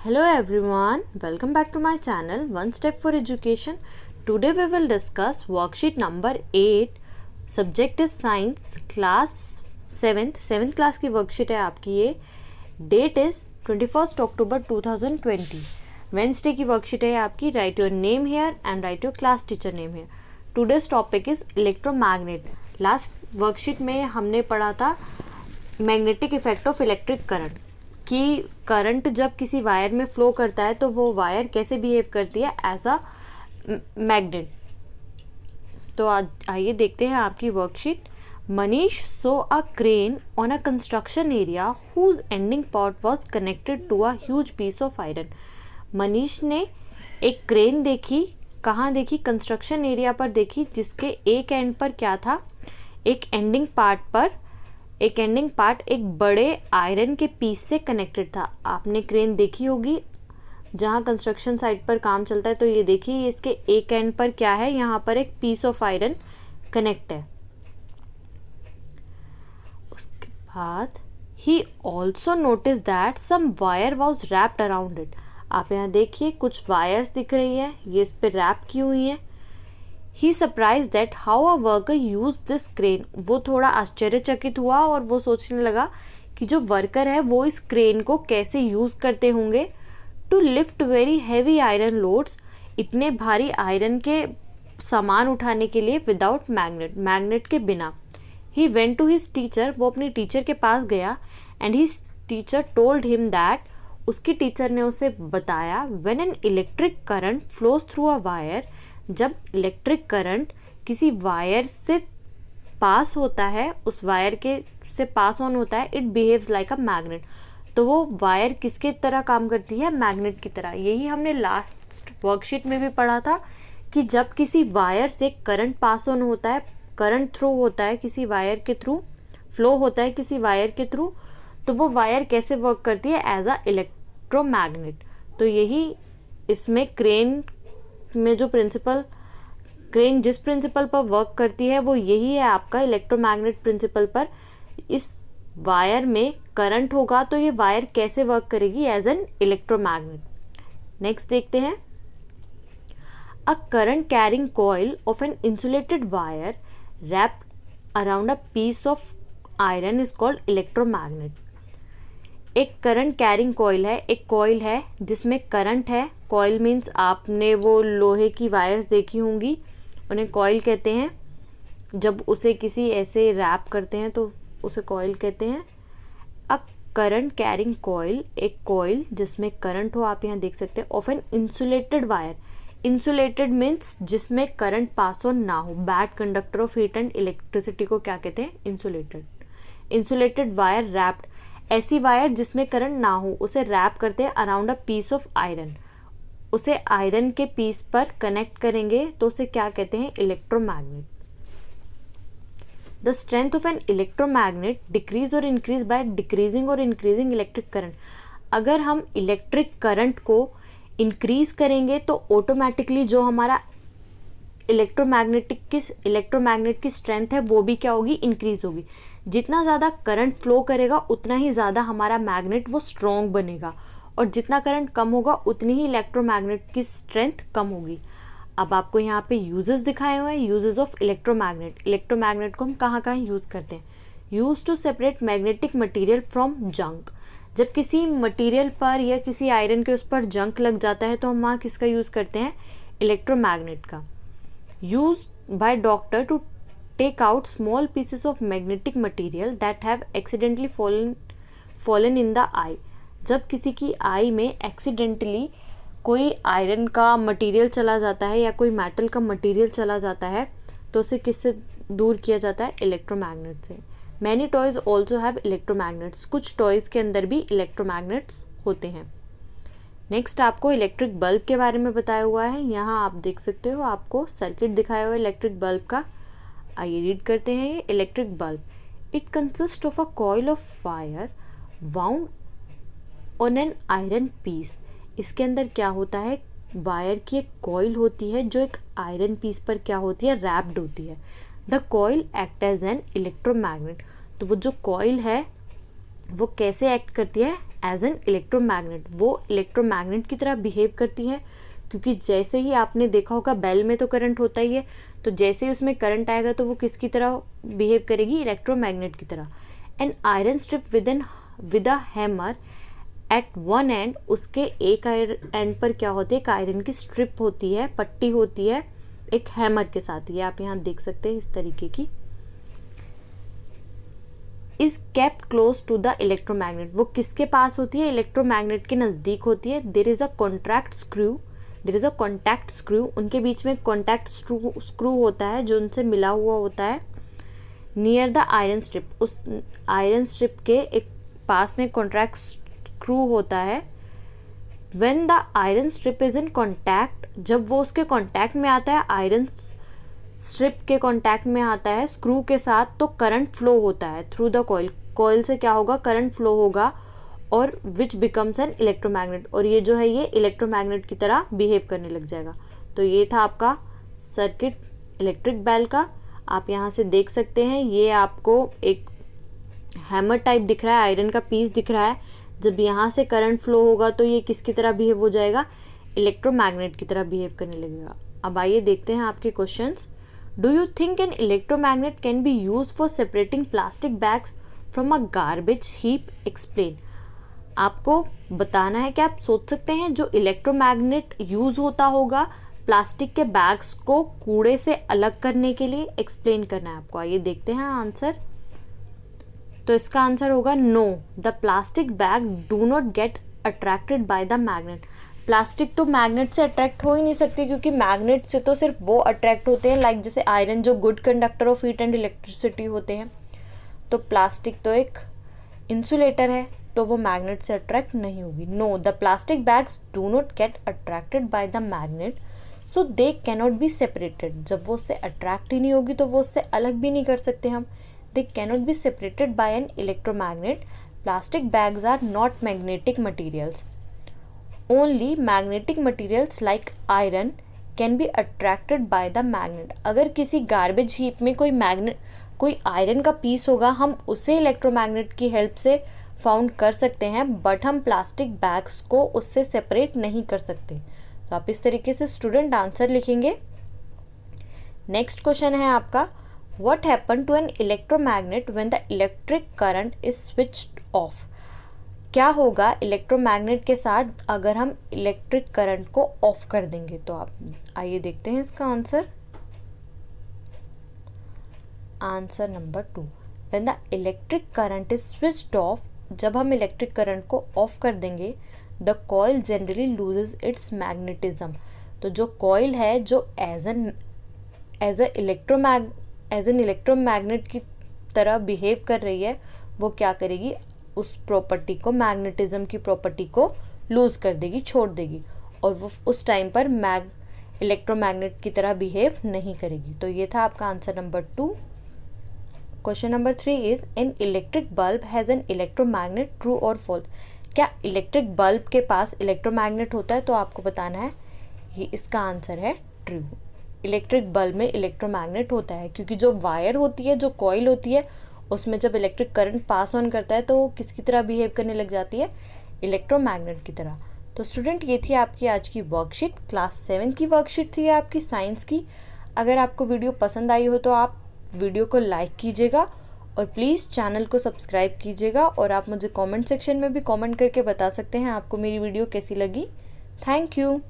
Hello everyone, welcome back to my channel One Step for Education. Today we will discuss worksheet number 8. Subject is Science, class 7th class की worksheet है आपकी ये. Date is 21st October 2020. Wednesday की worksheet है आपकी. Write your name here and write your class teacher name here. Today's topic is electromagnet. Last worksheet में हमने पढ़ा था magnetic effect of electric current. कि करंट जब किसी वायर में फ्लो करता है तो वो वायर कैसे बिहेव करती है एज अ मैग्नेट. तो आइए देखते हैं आपकी worksheet. Manish so a crane on a construction area whose ending part was connected to a huge piece of iron. Manish ने एक क्रेन देखी. कहाँ देखी? कंस्ट्रक्शन एरिया पर देखी, जिसके एक एंड पर क्या था? एक एंडिंग पार्ट एक बड़े आयरन के पीस से कनेक्टेड था. आपने क्रेन देखी होगी जहाँ कंस्ट्रक्शन साइट पर काम चलता है. तो ये देखिए, इसके एक एंड पर क्या है? यहाँ पर एक पीस ऑफ आयरन कनेक्ट है. उसके बाद he also notice that some wire was wrapped around it. आप यहाँ देखिए, कुछ वायर्स दिख रही है, ये इस पर रैप की हुई है. He surprise that how a worker use this crane. वो थोड़ा आश्चर्यचकित हुआ और वो सोचने लगा कि जो वर्कर है वो इस क्रेन को कैसे यूज करते होंगे to lift very heavy iron loads. इतने भारी आयरन के सामान उठाने के लिए विदाउट मैग्नेट के बिना. He went to his teacher. वो अपनी टीचर के पास गया and his teacher told him that. उसकी टीचर ने उसे बताया when an electric current flows through a wire. जब इलेक्ट्रिक करंट किसी वायर से पास होता है, उस वायर के से पास ऑन होता है, it behaves like a magnet. तो वो वायर किसके तरह काम करती है? मैग्नेट की तरह. यही हमने लास्ट वर्कशीट में भी पढ़ा था कि जब किसी वायर से करंट पास ऑन होता है, करंट थ्रू होता है किसी वायर के थ्रू, फ्लो होता है किसी वायर के थ्रू, तो वो वायर कैसे वर्क करती है? As a electromagnet. तो यही इसमें क्रेन में जो क्रेन जिस प्रिंसिपल पर वर्क करती है वो यही है आपका इलेक्ट्रोमैग्नेट प्रिंसिपल पर. इस वायर में करंट होगा तो ये वायर कैसे वर्क करेगी? As an electromagnet. नेक्स्ट देखते हैं. A current carrying coil of an insulated wire wrapped around a piece of iron is called electromagnet. एक करंट कैरिंग कॉइल है, एक कॉइल है जिसमें करंट है. कॉइल मीन्स आपने वो लोहे की वायर्स देखी होंगी, उन्हें कॉइल कहते हैं. जब उसे किसी ऐसे रैप करते हैं तो उसे कॉइल कहते हैं. अ करंट कैरिंग कॉइल, एक कॉइल जिसमें करंट हो, आप यहाँ देख सकते हैं. Of an insulated wire. Insulated means जिसमें करंट पास ऑन ना हो. Bad conductor of heat and electricity को क्या कहते हैं? इंसुलेटेड. Insulated wire wrapped. ऐसी वायर जिसमें करंट ना हो उसे रैप करते हैं around a piece of iron. उसे आयरन के पीस पर कनेक्ट करेंगे तो उसे क्या कहते हैं? Electromagnet. The strength of an electromagnet decrease और इंक्रीज बाय डिक्रीजिंग और इंक्रीजिंग इलेक्ट्रिक करंट. अगर हम इलेक्ट्रिक करंट को इंक्रीज करेंगे तो ऑटोमेटिकली जो हमारा इलेक्ट्रोमैग्नेट की स्ट्रेंथ है वो भी क्या होगी? इंक्रीज होगी. जितना ज़्यादा करंट फ्लो करेगा उतना ही ज़्यादा हमारा मैग्नेट वो स्ट्रॉन्ग बनेगा, और जितना करंट कम होगा उतनी ही इलेक्ट्रोमैग्नेट की स्ट्रेंथ कम होगी. अब आपको यहाँ पे यूजेस दिखाए हुए हैं. Uses of electromagnet. इलेक्ट्रोमैग्नेट को हम कहाँ कहाँ यूज़ करते हैं? Use to separate magnetic material from junk. जब किसी मटीरियल पर या किसी आयरन के उस पर जंक लग जाता है तो हम वहाँ किसका यूज़ करते हैं? इलेक्ट्रोमैग्नेट का. Use by doctor to take out small pieces of magnetic material that have accidentally fallen in the eye. जब किसी की आई में एक्सीडेंटली कोई आयरन का मटेरियल चला जाता है या कोई मेटल का मटेरियल चला जाता है तो उसे किससे दूर किया जाता है? इलेक्ट्रोमैग्नेट से. Many toys also have electromagnets. कुछ टॉयज़ के अंदर भी इलेक्ट्रोमैग्नेट्स होते हैं. नेक्स्ट आपको इलेक्ट्रिक बल्ब के बारे में बताया हुआ है. यहाँ आप देख सकते हो, आपको सर्किट दिखाया हुआ है इलेक्ट्रिक बल्ब का. आइए रीड करते हैं ये electric bulb. It consist of a coil of wire wound on an iron piece. इसके अंदर क्या होता है? वायर की एक कॉइल होती है जो एक आयरन पीस पर क्या होती है? रैप्ड होती है. The coil act as an electromagnet. तो वो जो कॉइल है वो कैसे एक्ट करती है? एज एन इलेक्ट्रोमैग्नेट, वो इलेक्ट्रोमैग्नेट की तरह बिहेव करती है, क्योंकि जैसे ही आपने देखा होगा बेल में तो करंट होता ही है, तो जैसे ही उसमें करंट आएगा तो वो किसकी तरह बिहेव करेगी, इलेक्ट्रोमैग्नेट की तरह। An iron strip with a hammer at one end, उसके एक एंड पर क्या होती है, एक आयरन की स्ट्रिप होती है, पट्टी होती है एक हैमर के साथ, ये आप यहाँ देख सकते हैं इस तरीके की। Is kept close to the electromagnet, वो किसके पास होती है, इलेक्ट्रोमैग्नेट के नज़दीक होती है। There is a contact screw, उनके बीच में कॉन्टैक्ट स्क्रू होता है जो उनसे मिला हुआ होता है। नियर द आयरन स्ट्रिप, उस आयरन स्ट्रिप के एक पास में कॉन्टैक्ट स्क्रू होता है। When the iron strip is in contact, जब वो उसके कॉन्टैक्ट में आता है, आयरन स्ट्रिप के कॉन्टैक्ट में आता है स्क्रू के साथ, तो करंट फ्लो होता है थ्रू द कॉइल, कॉइल से क्या होगा, करंट फ्लो होगा, और विच बिकम्स एन इलेक्ट्रोमैग्नेट, और ये जो है ये इलेक्ट्रोमैग्नेट की तरह बिहेव करने लग जाएगा। तो ये था आपका सर्किट इलेक्ट्रिक बेल का। आप यहाँ से देख सकते हैं ये आपको एक हैमर टाइप दिख रहा है, आयरन का पीस दिख रहा है। जब यहाँ से करंट फ्लो होगा तो ये किसकी तरह बिहेव हो जाएगा, इलेक्ट्रोमैग्नेट की तरह बिहेव करने लगेगा। अब आइए देखते हैं आपके questions. Do you think an electromagnet can be use for separating plastic bags from a garbage heap, explain. आपको बताना है कि आप सोच सकते हैं जो इलेक्ट्रोमैग्नेट यूज होता होगा प्लास्टिक के बैग्स को कूड़े से अलग करने के लिए, एक्सप्लेन करना है आपको। आइए देखते हैं आंसर। तो इसका आंसर होगा no, the plastic bag do not get attracted by the magnet. Plastic तो मैग्नेट से अट्रैक्ट हो ही नहीं सकती, क्योंकि मैग्नेट से तो सिर्फ वो अट्रैक्ट होते हैं, लाइक जैसे आयरन जो good conductor of heat and electricity होते हैं। तो प्लास्टिक तो एक इंसुलेटर है, तो वो मैग्नेट से अट्रैक्ट नहीं होगी। No, the plastic bags do not get attracted by the magnet, so they cannot be separated. जब वो उससे अट्रैक्ट ही नहीं होगी तो वो उससे अलग भी नहीं कर सकते हम। They cannot be separated by an electromagnet. Plastic bags are not magnetic materials. Only magnetic materials like iron can be attracted by the magnet. अगर किसी गार्बेज हीप में कोई आयरन का पीस होगा, हम उसे इलेक्ट्रोमैग्नेट की हेल्प से फाउंड कर सकते हैं, बट हम प्लास्टिक बैग्स को उससे सेपरेट नहीं कर सकते। तो आप इस तरीके से स्टूडेंट आंसर लिखेंगे। नेक्स्ट क्वेश्चन है आपका, what happen to an electromagnet when the electric current is switched off. क्या होगा इलेक्ट्रोमैग्नेट के साथ अगर हम इलेक्ट्रिक करंट को ऑफ कर देंगे। तो आप आइए देखते हैं इसका answer. Answer number 2, when the electric current is switched of, जब हम इलेक्ट्रिक करंट को ऑफ कर देंगे, the coil generally loses it's magnetism. तो जो कॉइल है जो एज एन इलेक्ट्रोमैग्नेट की तरह बिहेव कर रही है, वो क्या करेगी, उस प्रॉपर्टी को, मैग्नेटिज्म की प्रॉपर्टी को लूज कर देगी, छोड़ देगी, और वो उस टाइम पर इलेक्ट्रोमैग्नेट की तरह बिहेव नहीं करेगी। तो ये था आपका answer number 2। Question number 3 is, an electric bulb has an electromagnet, true और फॉल्स। क्या इलेक्ट्रिक बल्ब के पास इलेक्ट्रोमैग्नेट होता है। तो आपको बताना है, ये इसका आंसर है ट्रू। इलेक्ट्रिक बल्ब में इलेक्ट्रोमैग्नेट होता है, क्योंकि जो वायर होती है, जो कॉइल होती है, उसमें जब इलेक्ट्रिक करंट पास ऑन करता है तो वो किसकी तरह बिहेव करने लग जाती है, इलेक्ट्रोमैग्नेट की तरह। तो स्टूडेंट ये थी आपकी आज की वर्कशीट, क्लास 7 की वर्कशीट थी आपकी साइंस की। अगर आपको वीडियो पसंद आई हो तो आप वीडियो को लाइक कीजिएगा और प्लीज़ चैनल को सब्सक्राइब कीजिएगा, और आप मुझे कमेंट सेक्शन में भी कमेंट करके बता सकते हैं आपको मेरी वीडियो कैसी लगी। Thank you.